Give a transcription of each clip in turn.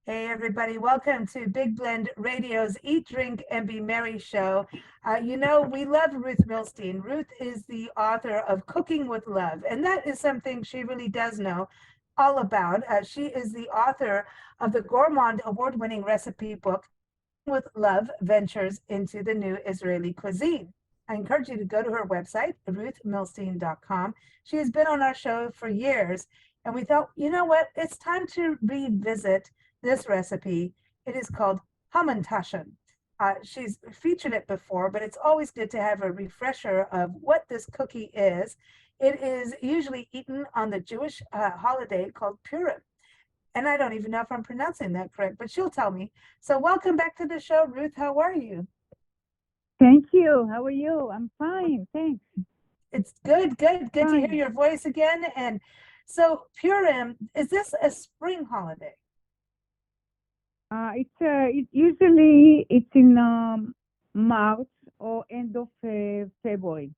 Hey, everybody, welcome to Big Blend Radio's Eat, Drink, and Be Merry show. We love Ruth Milstein. Ruth is the author of Cooking with Love, and that is something she really does know all about. She is the author of the Gourmand award-winning recipe book, with Love Ventures into the New Israeli Cuisine. I encourage you to go to her website, ruthmilstein.com. She has been on our show for years, and we thought, you know what? It's time to revisit this recipe. It is called Hamantaschen. She's featured it before, but it's always good to have a refresher of what this cookie is. It is usually eaten on the Jewish holiday called Purim. And I don't even know if I'm pronouncing that correct, but she'll tell me. So welcome back to the show, Ruth. How are you? Thank you. How are you? I'm fine. Thanks. It's good to hear Fine. your voice again. And so Purim, is this a spring holiday? It's in March or end of February.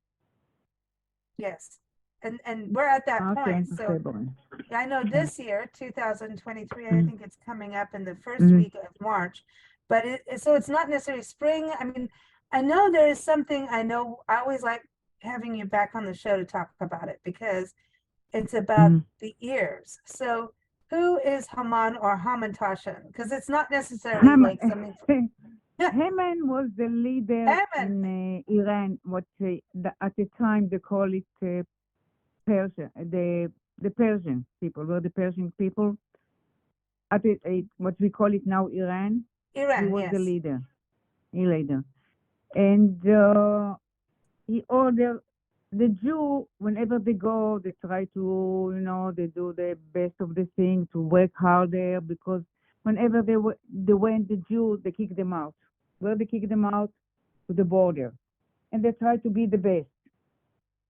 Yes. And we're at that Okay, point. end of So February. I know Yeah. this year, 2023, I Mm-hmm. think it's coming up in the first Mm-hmm. week of March, but so it's not necessarily spring. I mean, I know there is something I always like having you back on the show to talk about it because it's about Mm-hmm. the ears. So who is Haman or Hamantaschen? Because it's not necessarily Haman, like something. Haman was the leader Haman. in Iran. At the time they call it Persia. The Persian people were the Persian people. What we call it now Iran. He Iran, was the yes. leader. He leader, and he ordered the Jew, whenever they go, they try to, they do the best of the thing to work harder because whenever they went, the Jew, they kick them out. Well, they kick them out to the border, and they try to be the best.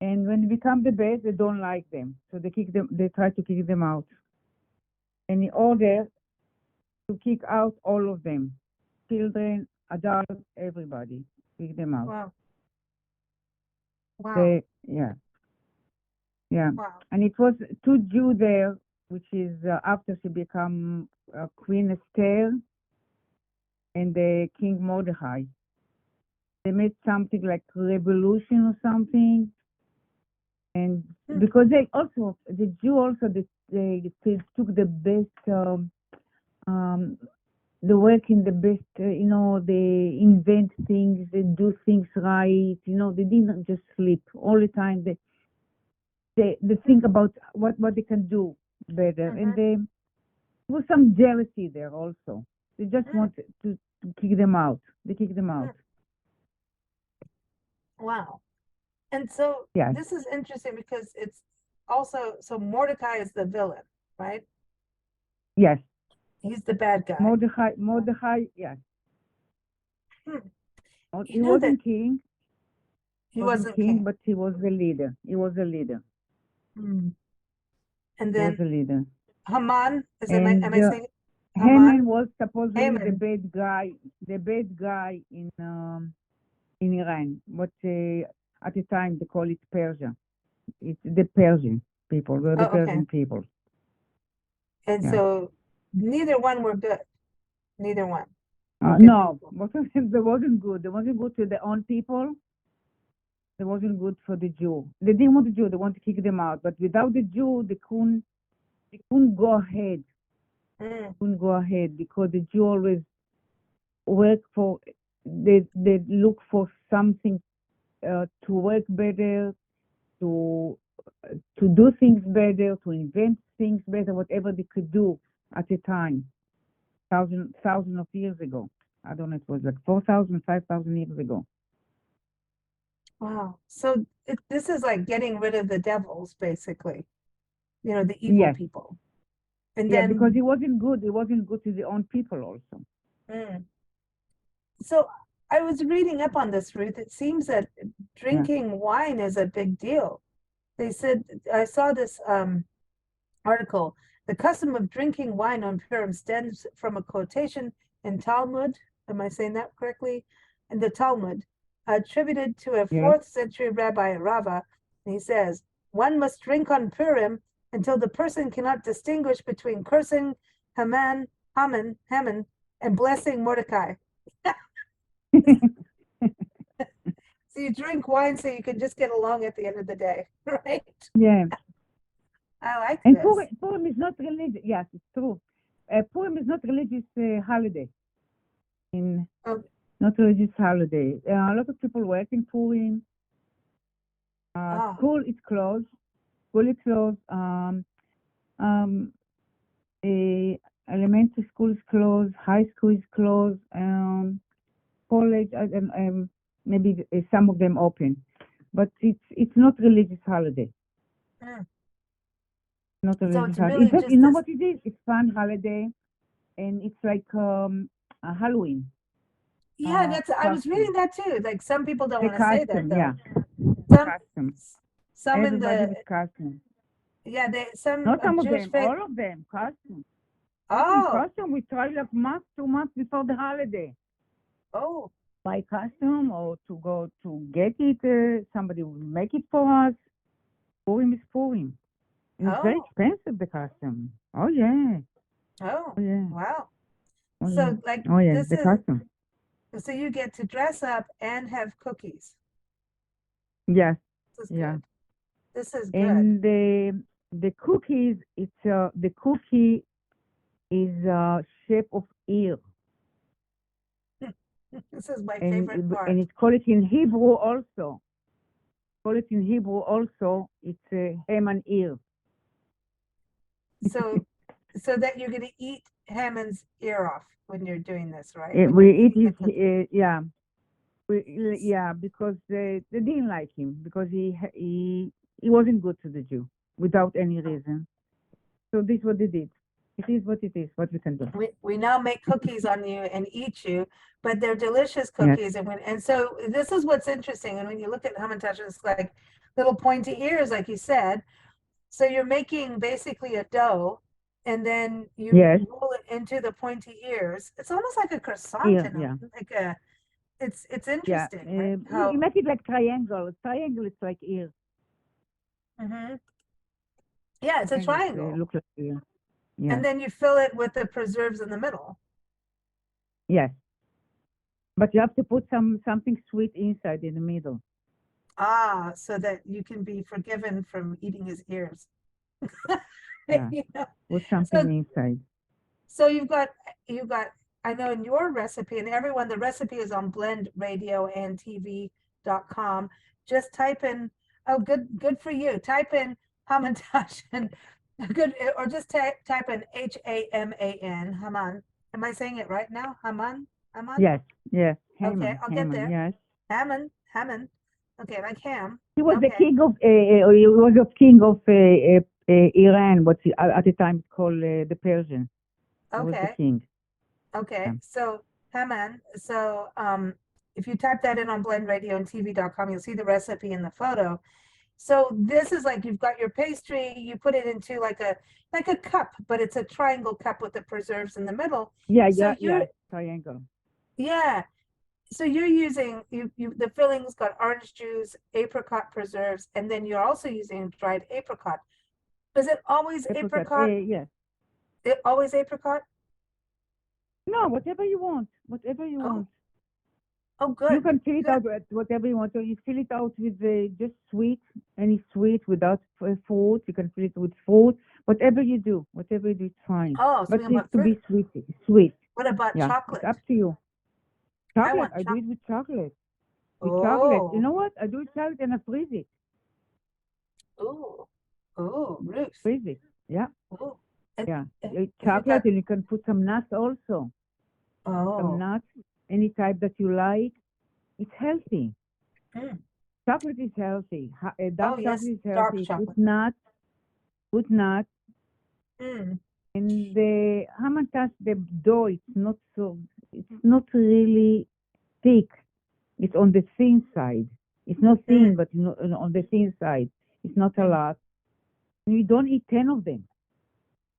And when they become the best, they don't like them, so they kick them. They try to kick them out. And he ordered to kick out all of them, children, adults, everybody, kick them out. Wow. Wow. Yeah. Yeah, Wow. and it was two Jew there, which is after she become Queen Esther and the King Mordecai. They made something like revolution or something, and Hmm. because the Jew also they took the best, um, the work in the best, they invent things, they do things right, they didn't just sleep all the time. They think about what they can do better, and Mm-hmm. there was some jealousy there also. They just Mm, want to kick them out. They kick them out. mm. Wow. And so Yes, this is interesting because it's also so Mordecai is the villain, right? yes. He's the bad guy. Mordecai. Yes. Hmm. You He know that wasn't king. he Wasn't wasn't king, king. but he was the leader. He was the leader. Hmm. And He was then the leader. Haman, am And I saying Haman? Haman was supposedly the Haman. bad guy. The bad guy in Iran. What at the time they call it Persia. It's the Persian people. We're the Oh, okay. Persian people. And Yeah. so neither one were good. Neither one were good No, people. they wasn't good. They wasn't good to their own people. They wasn't good for the Jew. They didn't want the Jew. They want to kick them out. But without the Jew, they couldn't go ahead. Mm, Couldn't go ahead because the Jew always work for. They look for something to work better, to to do things better, to invent things better, whatever they could do at the time, thousand of years ago. I don't know. It was like 4,000, 5,000 years ago. wow. So this is like getting rid of the devils, basically, the evil Yes. people. And Yeah, because then he wasn't good. He wasn't good to the own people also. mm, so I was reading up on this, Ruth. It seems that Yeah. drinking wine is a big deal. They said, I saw this article. The custom of drinking wine on Purim stems from a quotation in Talmud. Am I saying that correctly? In the Talmud, attributed to a Yes. fourth century rabbi Rava. And he says, one must drink on Purim until the person cannot distinguish between cursing Haman, Haman, and blessing Mordecai. So you drink wine so you can just get along at the end of the day, right? Yeah. I like And this. Purim is not religious. Yes, it's true. Purim is not religious holiday. Oh, Not religious holiday. A lot of people work in Purim. oh, School is closed. School is closed. Elementary school is closed. High school is closed. College, maybe some of them open, but it's not religious holiday. mm. Not a So religious it's holiday. really It's just, you just know this. what it is? It's fun holiday, and it's like a Halloween Yeah, that's. I was reading costume. that too. Like some people don't The want to say that costume, though. yeah, Some, costume. some in Everybody the with costume. yeah, some Not some of Jewish them, faith. all of them, costume. Oh, Costume. We try like months, 2 months before the holiday. oh, Buy costume or to go to get it. Somebody will make it for us. Purim is Purim. And it's very oh, expensive, the costume. Oh, yeah. oh, Oh, yeah. wow. Oh, yeah. So like Oh, yeah. this The is costume. so you get to dress up and have cookies. Yes. This is Yeah. good. This is good. And the cookies, the cookie is shape of ear. This is my And favorite and part. it's called it in Hebrew also. Call it in Hebrew also. It's a Haman ear. So so that you're going to eat Haman's ear off when you're doing this, right? When We you're eat eating the his, cookie. yeah. Yeah, because they didn't like him because he wasn't good to the Jew without any reason. So this is what they did. It is what it is. What we can do. We now make cookies on you and eat you, but they're delicious Yes. cookies. And so this is what's interesting. And when you look at Hamantaschen, it's like little pointy ears, like you said. So you're making basically a dough, and then you Yes. roll it into the pointy ears. It's almost like a croissant Ear. in a Yeah. like a. It's Yeah. interesting, right? You How. make it like triangle. Triangle is like ear. Mhm. Yeah, it's a Triangle triangle, look like ear. Yeah. and then you fill it with the preserves in the middle. Yes. But you have to put something sweet inside in the middle. Ah, so that you can be forgiven from eating his ears. Yeah. You know? Put So something inside. so you've got I know in your recipe, and everyone, the recipe is on blendradioandtv.com. Just type in, oh, good for you. Type in Hamantaschen. Good, or just type in Haman, Haman. Am I saying it right now? Haman? Yes. Yes. Okay, Haman. I'll get Haman. there. Yes. Haman. Okay, like ham. He was the Okay, king of. He was the king of Iran. What at the time it's called the Persian. He was the okay, king. okay. Yeah. So Haman. So if you type that in on blendradioandtv.com, you'll see the recipe in the photo. So this is like you've got your pastry, you put it into like a cup, but it's a triangle cup with the preserves in the middle. Yeah. So Yeah. you're Yes. Triangle. yeah. So you're using you the fillings got orange juice, apricot preserves, and then you're also using dried apricot. Is it always Apricot. apricot? Yes. Always apricot? No, whatever you want. Whatever you Oh, want. oh, You good, can fill it good. out with whatever you want. So you fill it out with just sweet, any sweet without fruit. You can fill it with fruit. Whatever you do, it's fine. Oh, so But we it needs about to fruit. be sweet. Sweet. What about Yeah. It's chocolate? up to you. I Chocolate. want I do chocolate. it with chocolate. With chocolate. You Oh, know what? I do it chocolate and I freeze it. oh, oh, Ruth. Freeze it. Yeah. Oh, and Yeah. if you got Chocolate and you can put some nuts also. Some oh, nuts, any type that you like. It's healthy. mm. Chocolate is healthy. Oh Dark yes, chocolate is dark healthy. chocolate. Put nuts. Mm. And the hamantash, the dough, it's not really thick. It's on the thin side. It's not Mm. thin, but on the thin side. It's not a Mm. lot. You don't eat 10 of them.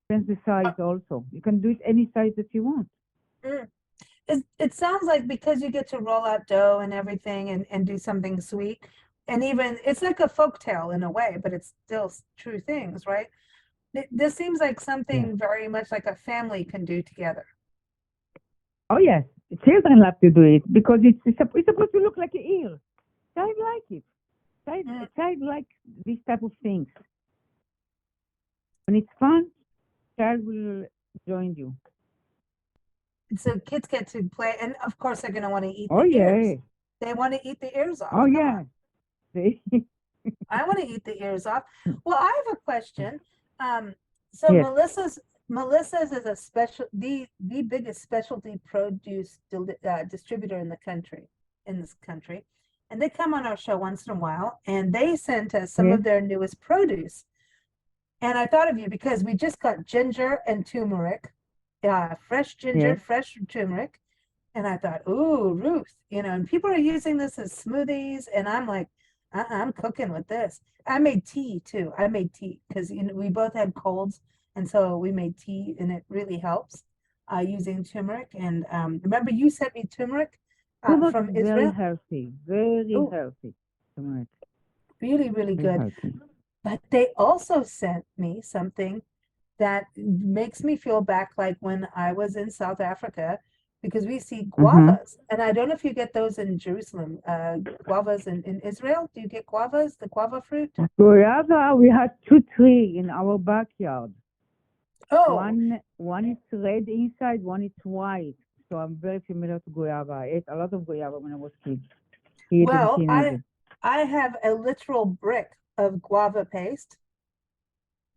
Depends the Oh, size also. You can do it any size that you want. mm. It sounds like because you get to roll out dough and everything and do something sweet, and even it's like a folk tale in a way, but it's still true things, right? This seems like Yes. something very much like a family can do together. Oh yes, children love to do it because it's supposed to look like an ear. Child like it. Mm. Child like this type of things. When it's fun, child will join you. And so kids get to play, and of course they're going to want to eat Oh the ears. yeah. They want to eat the ears Oh off. Come on. yeah. They- I want to eat the ears off. Well, I have a question. Um, so yes. Melissa's is a special the biggest specialty produce distributor in this country, and they come on our show once in a while, and they sent us some Yes. of their newest produce. And I thought of you because we just got ginger and turmeric, fresh ginger, Yes. fresh turmeric, and I thought, ooh, Ruth, and people are using this as smoothies, and I'm like, I'm cooking with this. I made tea too. I made tea because we both had colds, and so we made tea, and it really helps using turmeric. And remember, you sent me turmeric Turmeric from is very Israel. healthy. Very Oh, healthy. Turmeric. really, really Very good. healthy. But they also sent me something that makes me feel back like when I was in South Africa because we see Uh-huh. guavas. And I don't know if you get those in Jerusalem, guavas in Israel. Do you get guavas, the guava fruit? Guava, we had two trees in our backyard. Oh, One is red inside, one is white. So I'm very familiar to guava. I ate a lot of guava when I was kid and well, teenager. I have a literal brick of guava paste.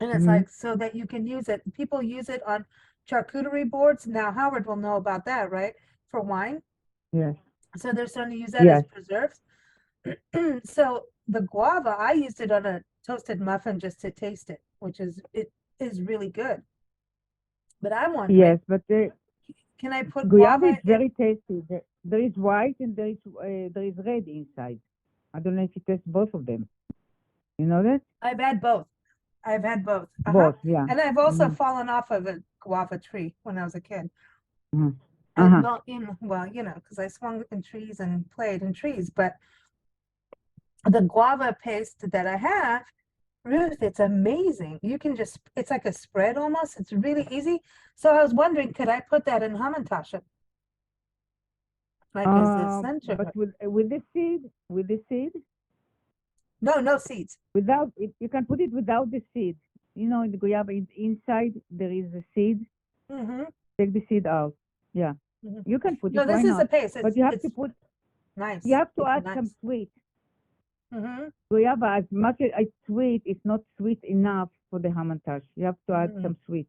And it's Mm-hmm. like so that you can use it. People use it on charcuterie boards. Now Howard will know about that, right? For wine. Yes. So they're starting to use that as Yes. preserves. So the guava, I used it on a toasted muffin just to taste it, which is really good. But I'm wondering, Yes, but the can I put guava guava is in? very tasty. There is white and there is red inside. I don't know if you taste both of them. You know that? I've had both. I've had both. Uh-huh. Both, yeah. And I've also Mm-hmm. fallen off of a guava tree when I was a kid. Uh-huh. Uh-huh. Well, because I swung in trees and played in trees, but the guava paste that I have, Ruth, it's amazing. You can it's like a spread almost. It's really easy. So I was wondering, could I put that in Hamantaschen, like as a But center? with the seed, No, no seeds. without it, you can put it without the seed. You know, in the guava, inside there is a seed. Hmm. Take the seed out. Yeah, Hmm. you can put it. No, Why this is a not? paste. But you Nice. have to It's add some nice. sweet. Hmm. Guava, as much as it's sweet, it's not sweet enough for the hamantash. You have to add Hmm. some sweet,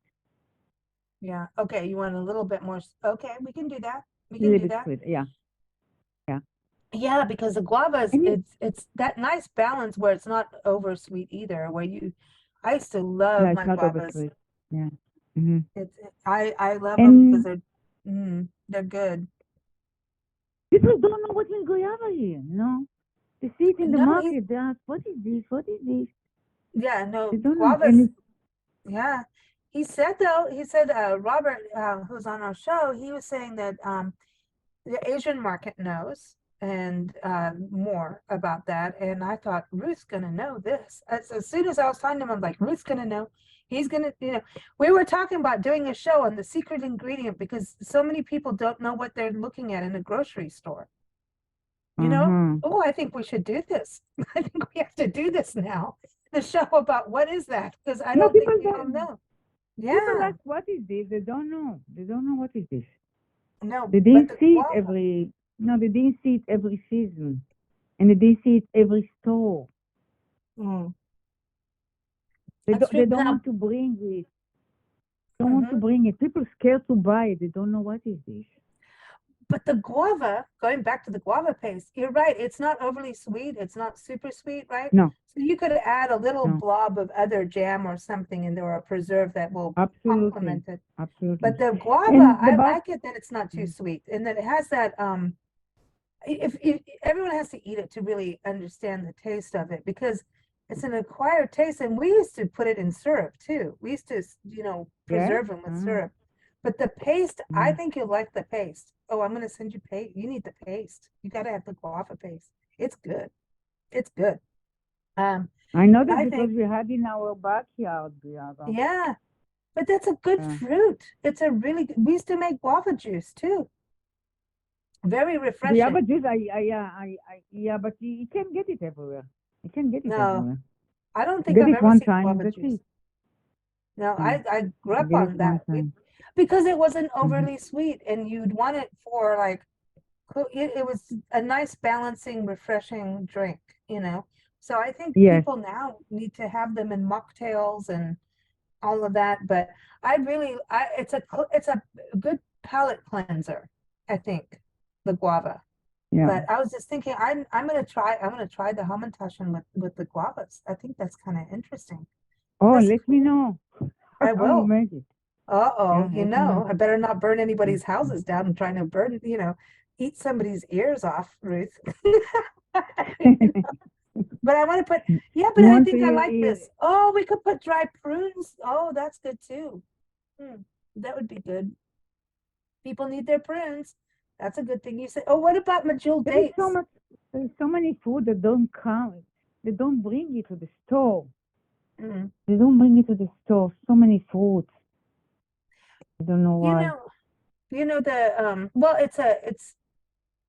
Yeah. Okay. You want a little bit more. Okay, we can do that. We a can little do bit that. sweet. Yeah, yeah. Yeah, because the guavas, And it's that nice balance where it's not over sweet either. I used to yeah, love it's my not over guavas. sweet. Yeah. Hmm. I love them because And they're good. people don't know what is guava here. They see it in the No, he market. They ask, "What is this? What is this?" yeah, They no, don't know. guavas. Yeah. He said though, Robert, who's on our show, he was saying that the Asian market knows and more about that. And I thought Ruth's gonna know this. As soon as I was talking to him, I'm like, Ruth's gonna know. He's gonna, we were talking about doing a show on the secret ingredient because so many people don't know what they're looking at in a grocery store. You know, Uh-huh. oh, I think we should do this. I think we have to do this now. The show about what is that? Because I No, don't think we all know. people Yeah, ask, "What is this?" They don't know. They don't know what is this. no, They but didn't the see it guava. they didn't see it every season. And they didn't see it every store. Mm, that's true. They don't Now, want to bring it. Don't want to mhm. bring it. People scared to buy it. They don't know what is this. But the guava, going back to the guava paste, you're right. It's not overly sweet. It's not super sweet, right? No, So you could add a little no. blob of other jam or something in there or a preserve that will Absolutely. complement it. But Absolutely. the guava, And the I back like it that it's not too sweet and that it has that if everyone has to eat it to really understand the taste of it because it's an acquired taste and we used to put it in syrup too. We used to, yes? preserve them with syrup. But the paste, I Mm. think you'll like the paste. Oh, I'm going to send you paste. You need the paste. You got to have the guava paste. It's good. It's good. Um, I know And that I because think, we had in our backyard, Bianca. yeah, but that's a good Yeah. fruit. It's a really good, we used to make guava juice too. Very The other refreshing. juice, yeah, but you can't get it everywhere. You can't get it No, everywhere. I don't think Get I've it ever one seen time, guava that's juice. it. No, Yeah. I grew up Get it on one that. We, time. because it wasn't Hmm. overly sweet and you'd want it for like, it was a nice balancing, refreshing drink, you know? So I think Yes. people now need to have them in mocktails and all of that, but I really, it's a good palate cleanser, I think, the guava. Yeah. But I was just thinking, I'm gonna try the Hamantaschen with the guavas. I think that's kind of interesting. Oh, That's let me cool. know I how you will. make it. Uh-oh, Yeah, let me know. I better not burn Yeah. anybody's houses down and trying to burn, eat somebody's ears off, Ruth. But I want to put, yeah, but You I want to think I like eat, this. Oh, we could put dry prunes. Oh, that's good too. Hmm, that would be good. People need their prunes. That's a good thing you said. Oh, what about Majul there is so dates? much, there is so many food that don't come. They don't bring it to the store. Mm. They don't bring it to the store. So many foods. I don't know You why. know, well, it's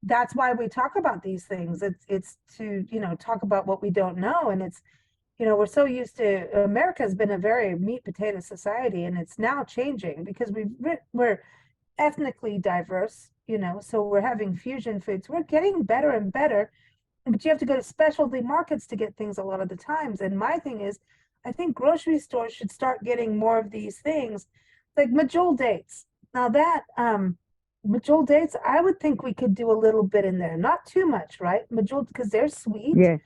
that's why we talk about these things. It's to, talk about what we don't know. And it's, we're so used to, America's been a very meat potato society, and it's now changing because we're ethnically diverse, so we're having fusion foods. We're getting better and better, but you have to go to specialty markets to get things a lot of the times. And my thing is, I think grocery stores should start getting more of these things, like Majol dates. Now that Majol dates, I would think we could do a little bit in there, not too much, right? Majol, because they're sweet. Yes.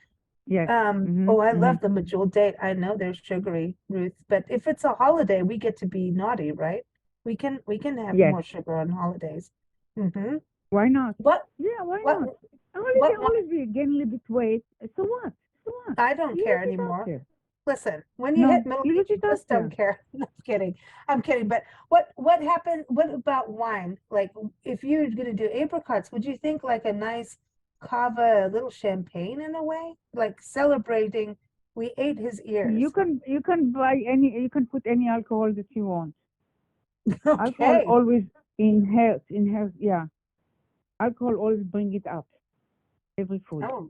Yes. Oh, I Mm-hmm. love the Majol date. I know they're sugary, Ruth, but if it's a holiday, we get to be naughty, right? We can have Yes. more sugar on holidays. Mm-hmm. Why not? What Yeah, why what not? Only they what always be gain a little bit weight. So what? So what? I don't Leave care it out anymore. there. Listen, when you hit No, middle leave age, you it out just don't there. care. No, I'm kidding. I'm kidding. But what happened? What about wine? Like, if you're gonna do apricots, would you think like a nice cava, a little champagne in a way, like celebrating? We ate his ears. You can buy any you can put any alcohol that you want. Alcohol Okay. always inherits yeah. Alcohol always bring it up. Every food. Oh,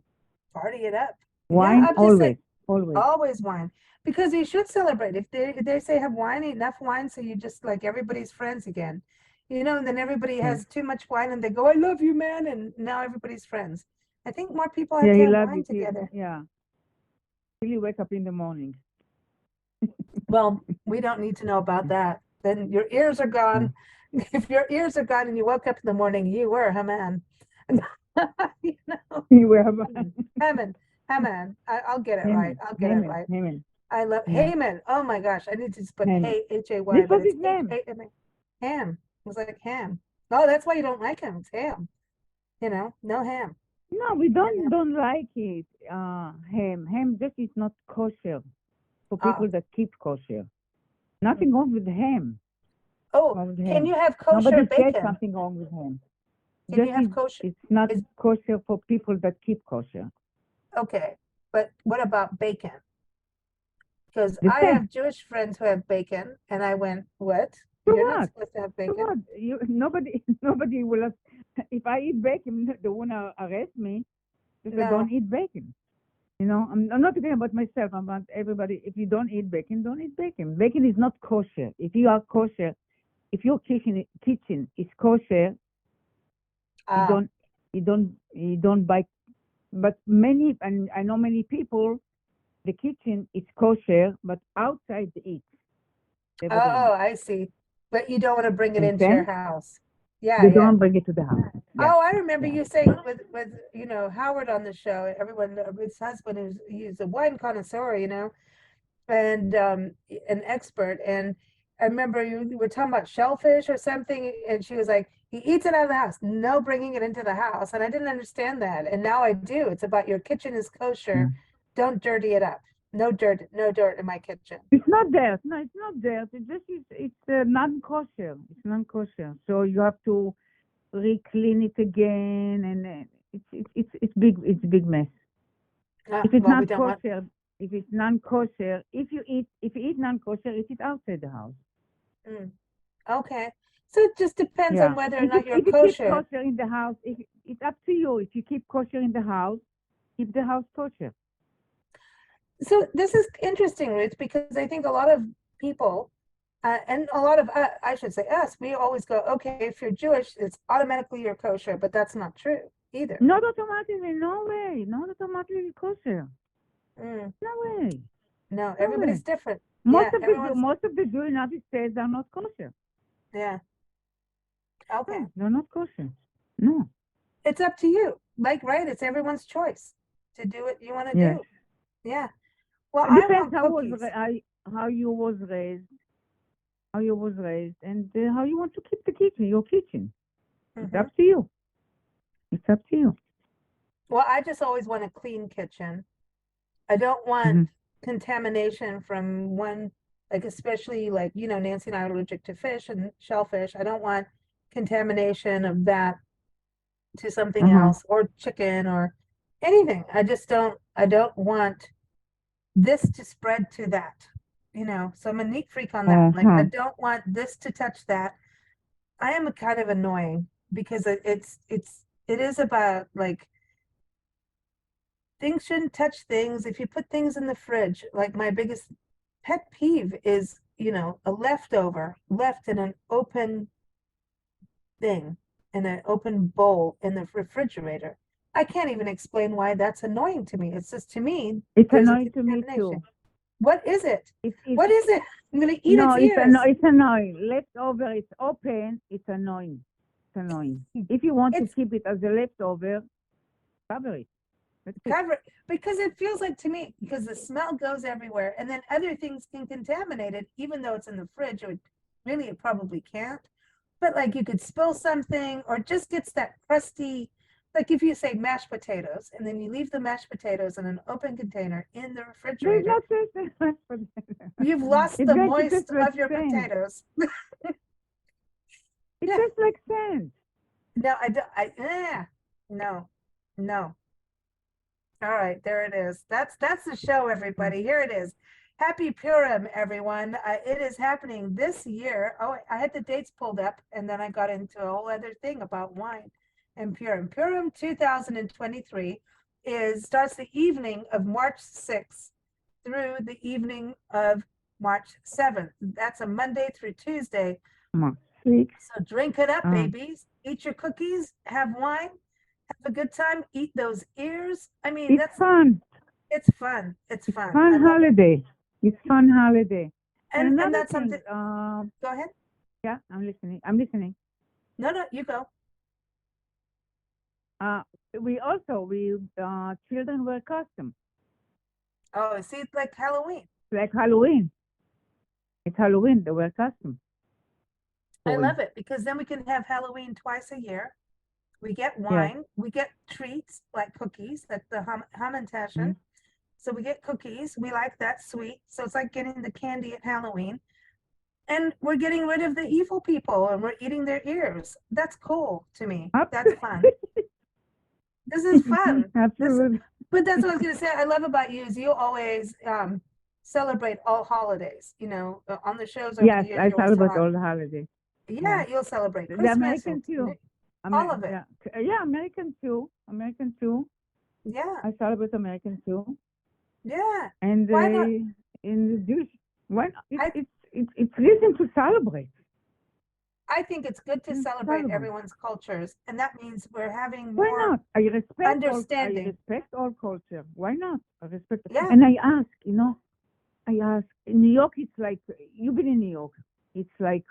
party it up. Yeah, Wine I'm just saying, always. Always. always wine. Because you should celebrate. If they say have wine, enough wine, so you just like everybody's friends again. And then everybody Yes. has too much wine and they go, I love you, man, and now everybody's friends. I think more people have Yeah, to he have loves wine it. together. Yeah. Till you wake up in the morning. Well, we don't need to know about that. Then your ears are gone. Mm. If your ears are gone and you woke up in the morning, you were Haman. You know, You have Haman, Haman. I'll get it right. Haman. I'll get it Haman. right. Haman. I love Yeah. Haman. Oh my gosh, I need to just put Haman. Hay Hay, This but was it's his name. Ham. Ham. It was like ham. Oh, that's why you don't like him. It's ham. No ham. No, we Can't have. don't like it. Ham. Ham just is not kosher for Oh, people that keep kosher. mm. Nothing wrong with ham. Oh, Wrong with can ham. you have kosher Nobody said bacon? something wrong with ham. Can you Just have kosher? it's not Is kosher for people that keep kosher. okay, but what about bacon? Because The I same. have Jewish friends who have bacon, and I went, what? So You're not what? supposed to have So bacon? what? You nobody nobody will. If I eat bacon, they wanna arrest me because I No. don't eat bacon. I'm not talking about myself. I'm about everybody. If you don't eat bacon, don't eat bacon. Bacon is not kosher. If you are kosher, if your kitchen is kosher, you Ah. don't buy. But many, and I know many people, the kitchen is kosher, but outside they eat. They have a Oh, garden. I see. But you don't want to bring it into your Understand? house. Yeah, They yeah. don't bring it to the house. Yeah, Oh, I remember yeah. you saying with Howard on the show. Everyone, Ruth's husband is he's a wine connoisseur, and an expert. And I remember you were talking about shellfish or something, and she was like, he eats it out of the house, no bringing it into the house. And I didn't understand that, and now I do. It's about your kitchen is Yeah. kosher, don't dirty it up. No dirt, no dirt in my kitchen. It's not dirt. No, it's not dirt. It just is. It's non-kosher. It's non-kosher. So you have to re-clean it again, and it's big. It's a big mess. If it's Well, we not don't want. kosher, If it's non-kosher, if you eat non-kosher, eat it outside the house. Mm. Okay. So it just depends on Yeah. whether or If not you're if you keep kosher. kosher in the house, if it's up to you. If you keep kosher in the house, keep the house kosher. So this is interesting, Ruth, because I think a lot of people, and a lot of, I should say us, we always go, okay, if you're Jewish, it's automatically you're kosher, but that's not true either. Not automatically, no way. Not automatically kosher. Mm. No way. No, No everybody's way. different. Most Yeah, of the everyone's, most of the Jews in the United States are not kosher. yeah, okay. No, they're not kosher. No. It's up to you. Like, right? It's everyone's choice to do what you want to Yes. do. Yeah. Well, It I depends want cookies. how you was raised, and how you want to keep the kitchen, your kitchen. It's Hmm. up to you. It's up to you. Well, I just always want a clean kitchen. I don't want Hmm. contamination from one, like, especially like, Nancy and I are allergic to fish and shellfish. I don't want contamination of that to something Uh-huh. else or chicken or anything. I don't want this to spread to that, So I'm a neat freak on that. Like, I Uh-huh. don't want this to touch that. I am a kind of annoying because it is about like things shouldn't touch things. If you put things in the fridge, like my biggest pet peeve is, a leftover left in an open thing, in an open bowl in the refrigerator. I can't even explain why that's annoying to me. It's just to me, It's there's a annoying to me contamination. too. What is it? It's What is it? I'm gonna eat no, its ears. it's annoying. Leftover, it's open. It's annoying. It's annoying. If you want to It's keep it as a leftover, cover it. That's it. cover because it feels like to me because the smell goes everywhere and then other things can contaminate it even though it's in the fridge it probably can't, but like you could spill something or it just gets that crusty, like if you say mashed potatoes and then you leave the mashed potatoes in an open container in the There's refrigerator, no taste in it. you've lost It's the going to moist taste like of your sand. potatoes. It Yeah, tastes like sand. no, I don't, no, no. All right, there it is. That's the show, everybody. Here it is. Happy Purim, everyone. It is happening this year. Oh, I had the dates pulled up, and then I got into a whole other thing about wine and Purim. Purim 2023 starts the evening of March 6th through the evening of March 7th. That's a Monday through Tuesday. Come on, six. So drink it up, Uh, babies. Eat your cookies, have wine, have a good time, eat those ears. I mean, it's fun. it's fun. It's It's fun. I fun love it. holiday. It's fun holiday. And And another that's something. thing, Go ahead. yeah, I'm listening. I'm listening. No, no, you go. Uh, we children wear costumes Oh, see, it's like Halloween. like Halloween. It's Halloween. They wear costumes. I Purim. love it because then we can have Halloween twice a year. We get Yes. wine. We get treats like cookies, like the Mm-hmm. Hamantaschen. So we get cookies. We like that sweet. So it's like getting the candy at Halloween. And we're getting rid of the evil people and we're eating their ears. That's cool to me. That's fun. This is fun. This, Absolutely. but that's what I was gonna say. I love about you is you always celebrate all holidays. On the shows over the Yes, years, I you always celebrate talk. all the holidays. Yeah. Yeah, you'll celebrate The Christmas, American too. all of it. Yeah, yeah, American too. American too. Yeah, I celebrate American too. yeah. And Why not? in the Jewish, why not? I It's reason to celebrate. I think it's good to Mm, celebrate celebrate. everyone's cultures, and that means we're having Why more not? I understanding. respect all culture. Why not? I respect. Yeah. And I ask. In New York, it's like you've been in New York. It's like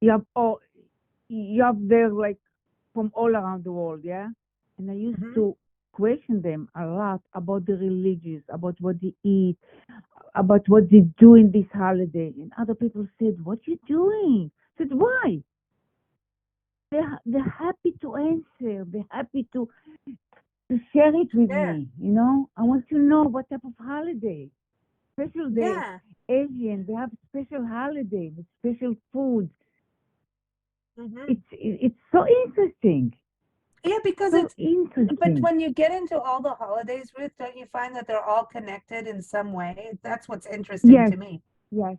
you have all you have there like from all around the world, yeah. And I used Hmm. to question them a lot about the religions, about what they eat, about what they do in this holiday. And other people said, "What you doing?" I said, "Why?" They're happy to answer. They're happy to share it with Yeah. me. I want to know what type of holiday. Special day. Yeah. Asian, they have special holiday with special food. Hmm. It's so interesting. Yeah, because So it's, but interesting. when you get into all the holidays, Ruth, don't you find that they're all connected in some way? That's what's interesting Yes, to me. yes.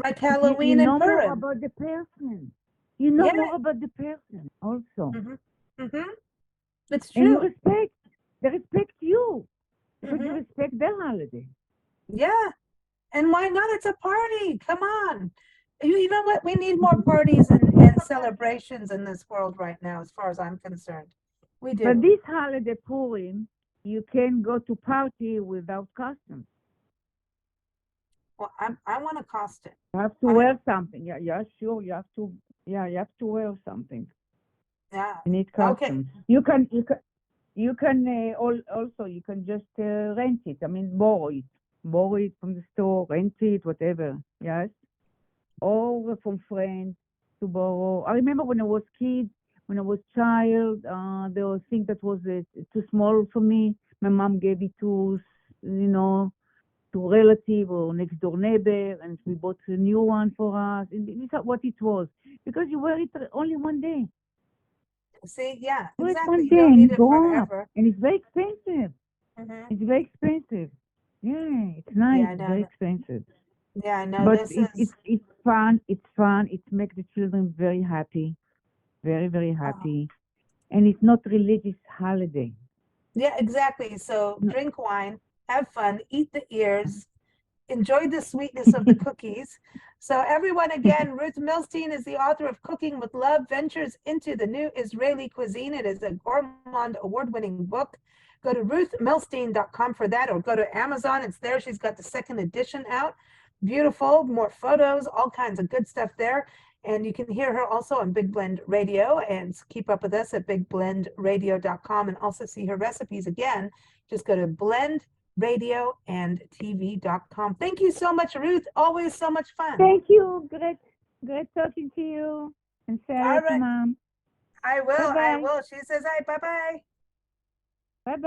Like You Halloween and know more Purim. about the person. You know Yeah. more about the person also. Hmm. Hmm. It's And you true. respect. They respect you because you Hmm. respect their holiday. Yeah. And why not? It's a party. Come on. You know what? We need more parties and celebrations in this world right now, as far as I'm concerned. We But do. this holiday, Purim, you can go to party without costumes. Well, I want a costume. You have to I wear something. Yeah, yeah, sure. You have to. Yeah, you have to wear something. yeah. You need Okay. costumes. You can also you can just rent it. I mean, borrow it from the store, rent it, whatever. Yes, or from friends to borrow. I remember when I was kid, when I was child, there was thing that was too small for me. My mom gave it to to relative or next door neighbor, and we bought a new one for us. And this is what it was because you wear it only one day. See, yeah, Wear it exactly. one You day don't and you need it go up, forever. and it's very expensive. Hmm. It's very expensive. Yeah, it's nice. Yeah, I It's know. very expensive, Yeah, I know. but This is, it's fun. It's fun. It makes the children very happy, very uh, happy, and it's not religious holiday. yeah, exactly. So No. drink wine, have fun, eat the ears, enjoy the sweetness of the cookies. So, everyone, again, Ruth Milstein is the author of Cooking with Love Ventures into the New Israeli Cuisine. It is a gourmand award winning book. Go to ruthmilstein.com for that, or go to Amazon. It's there. She's got the second edition out. Beautiful, more photos, all kinds of good stuff there. And you can hear her also on Big Blend Radio and keep up with us at bigblendradio.com and also see her recipes again. Just go to blendradioandtv.com. Thank you so much, Ruth. Always so much fun. Thank you. Great talking to you. And say hello All to right. mom. I Bye will. I bye. will. She says hi. Bye bye. Bye bye.